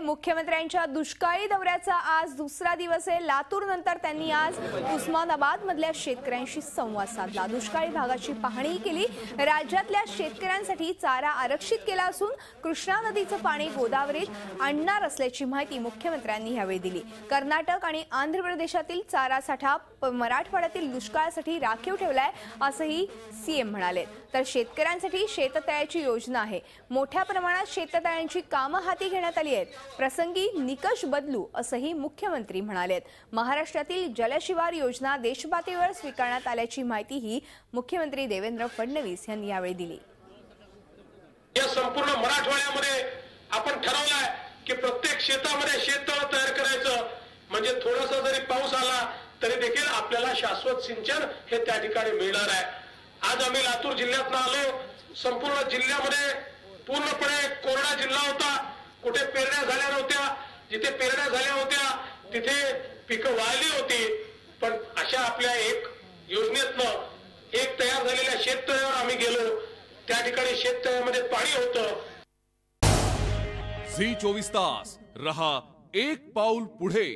मुख्यमंत्र्यांच्या दुष्काळी दौऱ्याचा आज दुसरा दिवस आहे। लातूर नंतर त्यांनी आज उस्मानाबाद मधल्या शेतकऱ्यांशी संवाद साधला। दुष्काळी भागाची पाहणी केली। राज्यातल्या शेतकऱ्यांसाठी चारा आरक्षित केला असून कृष्णा नदीचं पाणी गोदावरीत आणणार असल्याची माहिती मुख्यमंत्र्यांनी यावेळी दिली। कर्नाटक आणि आंध्र प्रदेशातील चारा साठा मराठवाड्यातील दुष्काळासाठी राखीव ठेवलाय असंही सीएम म्हणाले। तर शेतकऱ्यांसाठी शेततळ्याची योजना आहे। मोठ्या प्रमाणात शेततळ्यांची कामं हाती घेण्यात आली आहेत। प्रसंगी निकष बदलू असंही मुख्यमंत्री म्हणाले। महाराष्ट्रातील जलशिवार योजना देशपातळीवर स्वीकारण्यात आल्याची माहितीही मुख्यमंत्री देवेंद्र फडणवीस यांनी यावेळी दिली। या संपूर्ण मराठवाड्यामध्ये आपण ठरवलंय की प्रत्येक शेतामध्ये शेततळ तयार करायचं, म्हणजे थोडासा जरी पाऊस आला तरी देखील आपल्याला शाश्वत सिंचन हे त्या ठिकाणी मिळणार आहे। आज आम्ही लातूर जिल्ह्यातून आलो। संपूर्ण जिल्ह्यामध्ये पूर्णपणे कोरडा जिल्हा होता। कुठे पेरण्या झाल्या नव्हत्या, जिथे पेरण्या झाल्या होत्या तिथे पिकं वाळली होती। पण अशा आपल्या एक योजनेतनं एक तयार झालेल्या शेततळ्यावर आम्ही गेलो। त्या ठिकाणी शेततळ्यामध्ये पाणी होतं। झी 24 तास रहा एक पाऊल पुढे।